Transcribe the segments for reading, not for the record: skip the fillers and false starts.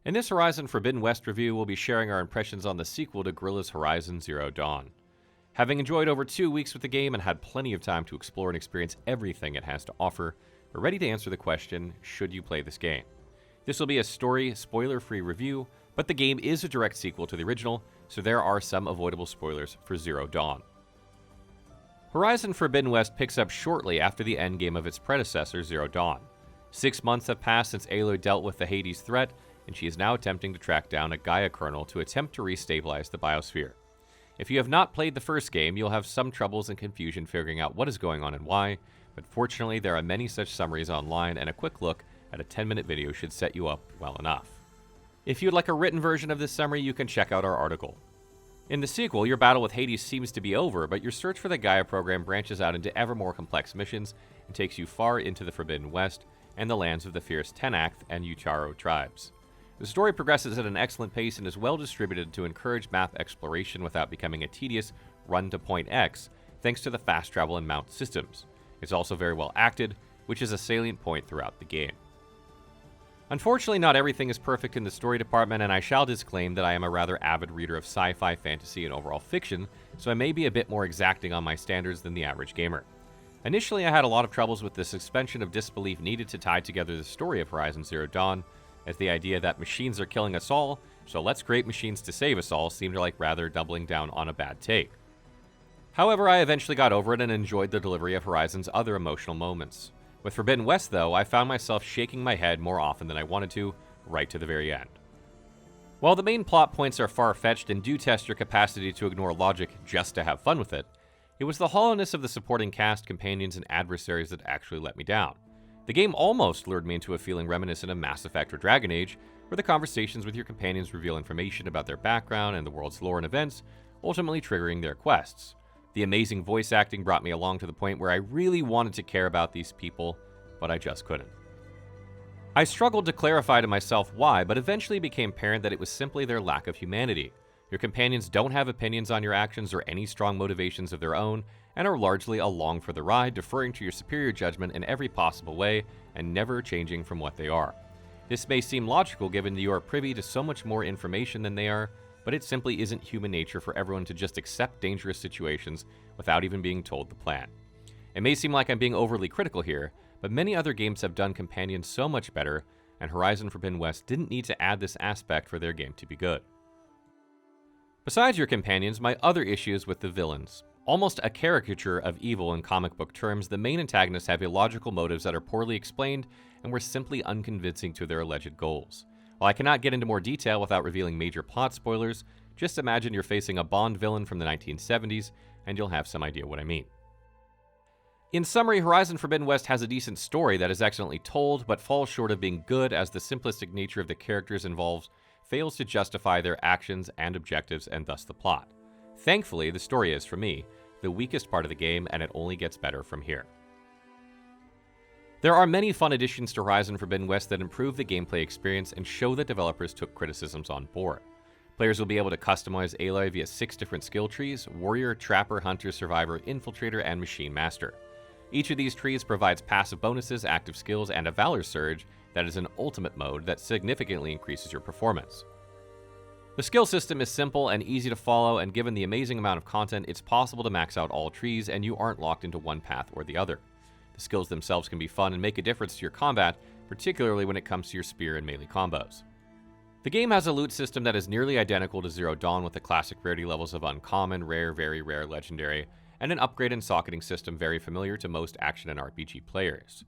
In this Horizon Forbidden West review, we'll be sharing our impressions on the sequel to Guerrilla's Horizon Zero Dawn. Having enjoyed over 2 weeks with the game and had plenty of time to explore and experience everything it has to offer, we're ready to answer the question, should you play this game? This will be a story, spoiler-free review, but the game is a direct sequel to the original, so there are some avoidable spoilers for Zero Dawn. Horizon Forbidden West picks up shortly after the endgame of its predecessor, Zero Dawn. 6 months have passed since Aloy dealt with the Hades threat, and she is now attempting to track down a Gaia kernel to attempt to restabilize the biosphere. If you have not played the first game, you'll have some troubles and confusion figuring out what is going on and why, but fortunately there are many such summaries online, and a quick look at a 10-minute video should set you up well enough. If you'd like a written version of this summary, you can check out our article. In the sequel, your battle with Hades seems to be over, but your search for the Gaia program branches out into ever more complex missions and takes you far into the Forbidden West and the lands of the fierce Tenakth and Ucharo tribes. The story progresses at an excellent pace and is well distributed to encourage map exploration without becoming a tedious run to point X, thanks to the fast travel and mount systems. It's also very well acted, which is a salient point throughout the game. Unfortunately, not everything is perfect in the story department, and I shall disclaim that I am a rather avid reader of sci-fi, fantasy, and overall fiction, so I may be a bit more exacting on my standards than the average gamer. Initially, I had a lot of troubles with the suspension of disbelief needed to tie together the story of Horizon Zero Dawn, as the idea that machines are killing us all, so let's create machines to save us all seemed like rather doubling down on a bad take. However, I eventually got over it and enjoyed the delivery of Horizon's other emotional moments. With Forbidden West, though, I found myself shaking my head more often than I wanted to, right to the very end. While the main plot points are far-fetched and do test your capacity to ignore logic just to have fun with it, it was the hollowness of the supporting cast, companions, and adversaries that actually let me down. The game almost lured me into a feeling reminiscent of Mass Effect or Dragon Age, where the conversations with your companions reveal information about their background and the world's lore and events, ultimately triggering their quests. The amazing voice acting brought me along to the point where I really wanted to care about these people, but I just couldn't. I struggled to clarify to myself why, but eventually became apparent that it was simply their lack of humanity. Your companions don't have opinions on your actions or any strong motivations of their own, and are largely along for the ride, deferring to your superior judgment in every possible way, and never changing from what they are. This may seem logical given that you are privy to so much more information than they are, but it simply isn't human nature for everyone to just accept dangerous situations without even being told the plan. It may seem like I'm being overly critical here, but many other games have done companions so much better, and Horizon Forbidden West didn't need to add this aspect for their game to be good. Besides your companions, my other issue is with the villains. Almost a caricature of evil in comic book terms, the main antagonists have illogical motives that are poorly explained and were simply unconvincing to their alleged goals. While I cannot get into more detail without revealing major plot spoilers, just imagine you're facing a Bond villain from the 1970s, and you'll have some idea what I mean. In summary, Horizon Forbidden West has a decent story that is excellently told, but falls short of being good as the simplistic nature of the characters involved fails to justify their actions and objectives and thus the plot. Thankfully, the story is, for me, the weakest part of the game, and it only gets better from here. There are many fun additions to Horizon Forbidden West that improve the gameplay experience and show that developers took criticisms on board. Players will be able to customize Aloy via 6 different skill trees: Warrior, Trapper, Hunter, Survivor, Infiltrator, and Machine Master. Each of these trees provides passive bonuses, active skills, and a Valor Surge that is an ultimate mode that significantly increases your performance. The skill system is simple and easy to follow, and given the amazing amount of content, it's possible to max out all trees and you aren't locked into one path or the other. The skills themselves can be fun and make a difference to your combat, particularly when it comes to your spear and melee combos. The game has a loot system that is nearly identical to Zero Dawn, with the classic rarity levels of uncommon, rare, very rare, legendary, and an upgrade and socketing system very familiar to most action and RPG players.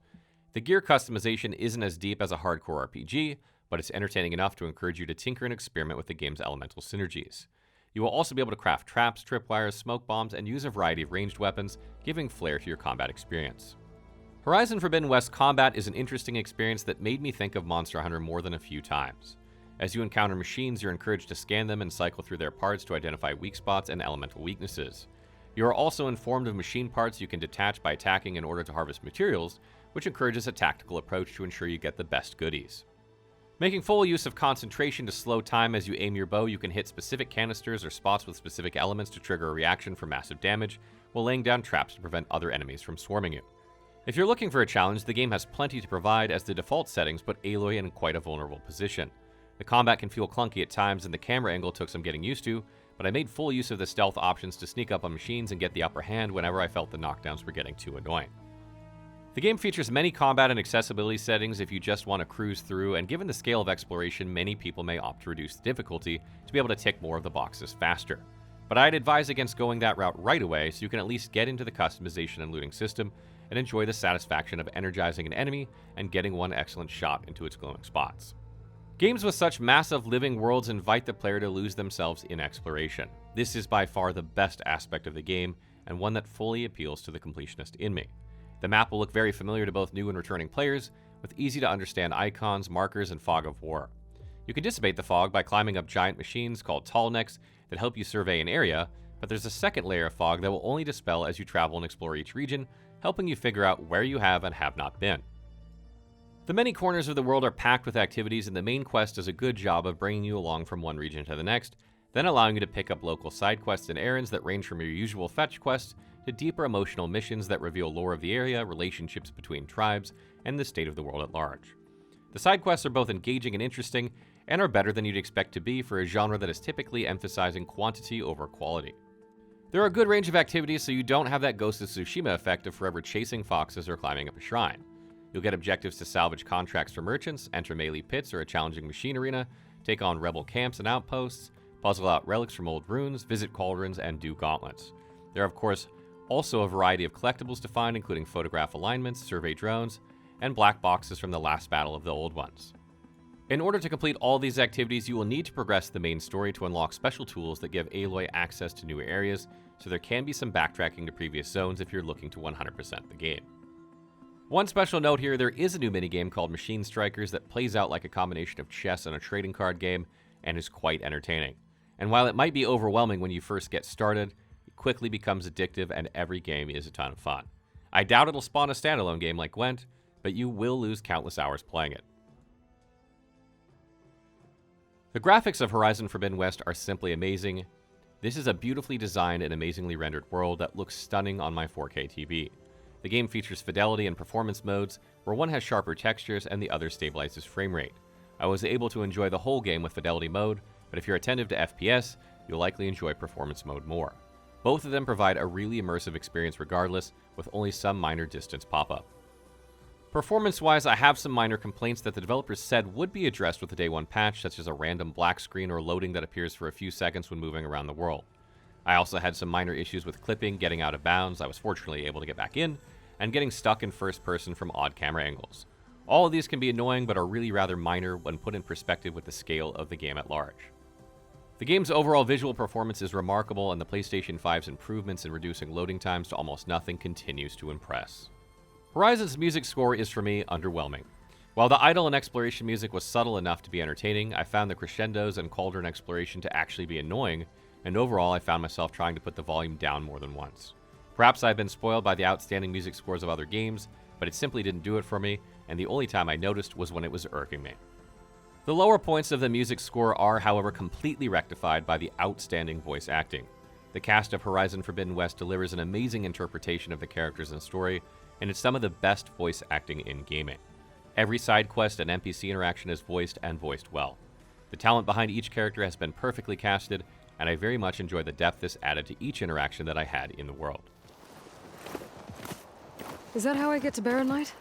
The gear customization isn't as deep as a hardcore RPG, but it's entertaining enough to encourage you to tinker and experiment with the game's elemental synergies. You will also be able to craft traps, tripwires, smoke bombs, and use a variety of ranged weapons, giving flair to your combat experience. Horizon Forbidden West combat is an interesting experience that made me think of Monster Hunter more than a few times. As you encounter machines, you're encouraged to scan them and cycle through their parts to identify weak spots and elemental weaknesses. You are also informed of machine parts you can detach by attacking in order to harvest materials, which encourages a tactical approach to ensure you get the best goodies. Making full use of concentration to slow time as you aim your bow, you can hit specific canisters or spots with specific elements to trigger a reaction for massive damage, while laying down traps to prevent other enemies from swarming you. If you're looking for a challenge, the game has plenty to provide, as the default settings put Aloy in quite a vulnerable position. The combat can feel clunky at times and the camera angle took some getting used to, but I made full use of the stealth options to sneak up on machines and get the upper hand whenever I felt the knockdowns were getting too annoying. The game features many combat and accessibility settings if you just want to cruise through, and given the scale of exploration, many people may opt to reduce the difficulty to be able to tick more of the boxes faster. But I'd advise against going that route right away so you can at least get into the customization and looting system and enjoy the satisfaction of energizing an enemy and getting one excellent shot into its glowing spots. Games with such massive living worlds invite the player to lose themselves in exploration. This is by far the best aspect of the game, and one that fully appeals to the completionist in me. The map will look very familiar to both new and returning players, with easy to understand icons, markers, and fog of war. You can dissipate the fog by climbing up giant machines called tallnecks that help you survey an area, but there's a second layer of fog that will only dispel as you travel and explore each region, helping you figure out where you have and have not been. The many corners of the world are packed with activities, and the main quest does a good job of bringing you along from one region to the next, then allowing you to pick up local side quests and errands that range from your usual fetch quests to deeper emotional missions that reveal lore of the area, relationships between tribes, and the state of the world at large. The side quests are both engaging and interesting, and are better than you'd expect to be for a genre that is typically emphasizing quantity over quality. There are a good range of activities, so you don't have that Ghost of Tsushima effect of forever chasing foxes or climbing up a shrine. You'll get objectives to salvage contracts for merchants, enter melee pits or a challenging machine arena, take on rebel camps and outposts, puzzle out relics from old ruins, visit cauldrons, and do gauntlets. There are, of course, also a variety of collectibles to find, including photograph alignments, survey drones, and black boxes from the last battle of the old ones. In order to complete all these activities, you will need to progress the main story to unlock special tools that give Aloy access to new areas, so there can be some backtracking to previous zones if you're looking to 100% the game. One special note here, there is a new minigame called Machine Strikers that plays out like a combination of chess and a trading card game, and is quite entertaining. And while it might be overwhelming when you first get started, it quickly becomes addictive and every game is a ton of fun. I doubt it'll spawn a standalone game like Gwent, but you will lose countless hours playing it. The graphics of Horizon Forbidden West are simply amazing. This is a beautifully designed and amazingly rendered world that looks stunning on my 4K TV. The game features fidelity and performance modes, where one has sharper textures and the other stabilizes frame rate. I was able to enjoy the whole game with fidelity mode, but if you're attentive to FPS, you'll likely enjoy performance mode more. Both of them provide a really immersive experience regardless, with only some minor distance pop-up. Performance-wise, I have some minor complaints that the developers said would be addressed with the day one patch, such as a random black screen or loading that appears for a few seconds when moving around the world. I also had some minor issues with clipping, getting out of bounds, I was fortunately able to get back in, and getting stuck in first person from odd camera angles. All of these can be annoying, but are really rather minor when put in perspective with the scale of the game at large. The game's overall visual performance is remarkable, and the PlayStation 5's improvements in reducing loading times to almost nothing continues to impress. Horizon's music score is, for me, underwhelming. While the idle and exploration music was subtle enough to be entertaining, I found the crescendos and cauldron exploration to actually be annoying, and overall I found myself trying to put the volume down more than once. Perhaps I've been spoiled by the outstanding music scores of other games, but it simply didn't do it for me, and the only time I noticed was when it was irking me. The lower points of the music score are, however, completely rectified by the outstanding voice acting. The cast of Horizon Forbidden West delivers an amazing interpretation of the characters and story, and it's some of the best voice acting in gaming. Every side quest and NPC interaction is voiced and voiced well. The talent behind each character has been perfectly casted, and I very much enjoy the depth this added to each interaction that I had in the world. Is that how I get to Barren Light?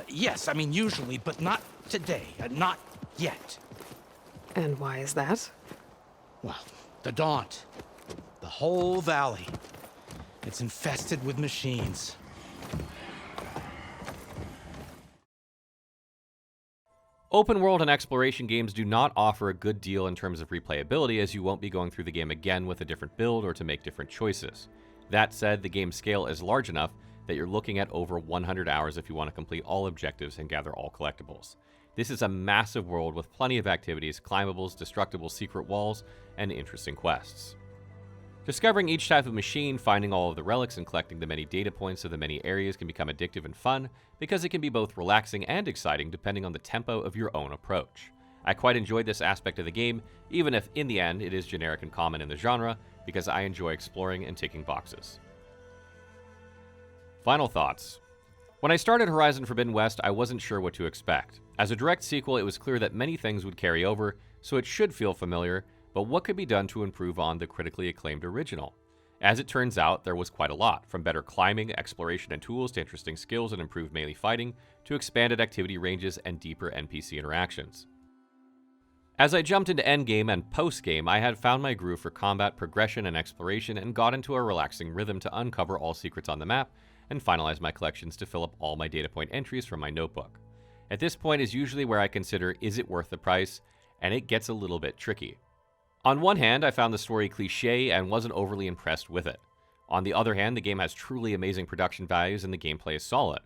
Yes, I mean usually, but not today. Not yet. And why is that? Well, the Daunt. The whole valley. It's infested with machines. Open world and exploration games do not offer a good deal in terms of replayability, as you won't be going through the game again with a different build or to make different choices. That said, the game's scale is large enough that you're looking at over 100 hours if you want to complete all objectives and gather all collectibles. This is a massive world with plenty of activities, climbables, destructible secret walls, and interesting quests. Discovering each type of machine, finding all of the relics, and collecting the many data points of the many areas can become addictive and fun, because it can be both relaxing and exciting depending on the tempo of your own approach. I quite enjoyed this aspect of the game, even if in the end it is generic and common in the genre, because I enjoy exploring and ticking boxes. Final thoughts. When I started Horizon Forbidden West, I wasn't sure what to expect. As a direct sequel, it was clear that many things would carry over, so it should feel familiar, but what could be done to improve on the critically acclaimed original? As it turns out, there was quite a lot, from better climbing, exploration and tools to interesting skills and improved melee fighting, to expanded activity ranges and deeper NPC interactions. As I jumped into endgame and postgame, I had found my groove for combat, progression, and exploration, and got into a relaxing rhythm to uncover all secrets on the map and finalize my collections to fill up all my data point entries from my notebook. At this point is usually where I consider, is it worth the price, and it gets a little bit tricky. On one hand, I found the story cliché and wasn't overly impressed with it. On the other hand, the game has truly amazing production values and the gameplay is solid.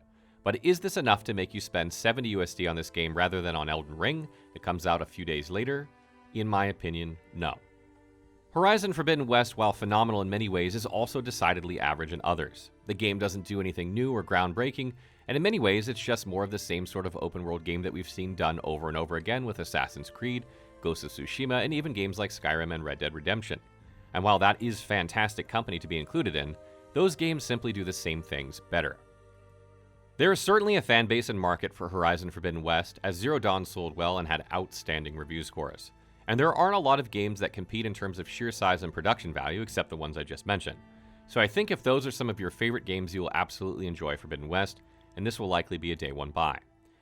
But is this enough to make you spend 70 USD on this game rather than on Elden Ring that comes out a few days later? In my opinion, no. Horizon Forbidden West, while phenomenal in many ways, is also decidedly average in others. The game doesn't do anything new or groundbreaking, and in many ways it's just more of the same sort of open world game that we've seen done over and over again with Assassin's Creed, Ghost of Tsushima, and even games like Skyrim and Red Dead Redemption. And while that is fantastic company to be included in, those games simply do the same things better. There is certainly a fan base and market for Horizon Forbidden West, as Zero Dawn sold well and had outstanding review scores. And there aren't a lot of games that compete in terms of sheer size and production value, except the ones I just mentioned. So I think if those are some of your favorite games, you will absolutely enjoy Forbidden West, and this will likely be a day one buy.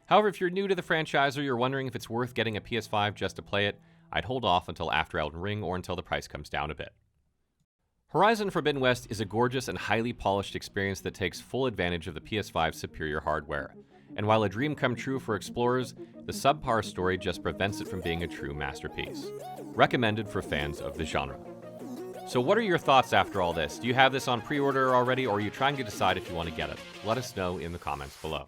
However, if you're new to the franchise or you're wondering if it's worth getting a PS5 just to play it, I'd hold off until after Elden Ring or until the price comes down a bit. Horizon Forbidden West is a gorgeous and highly polished experience that takes full advantage of the PS5's superior hardware. And while a dream come true for explorers, the subpar story just prevents it from being a true masterpiece. Recommended for fans of the genre. So what are your thoughts after all this? Do you have this on pre-order already, or are you trying to decide if you want to get it? Let us know in the comments below.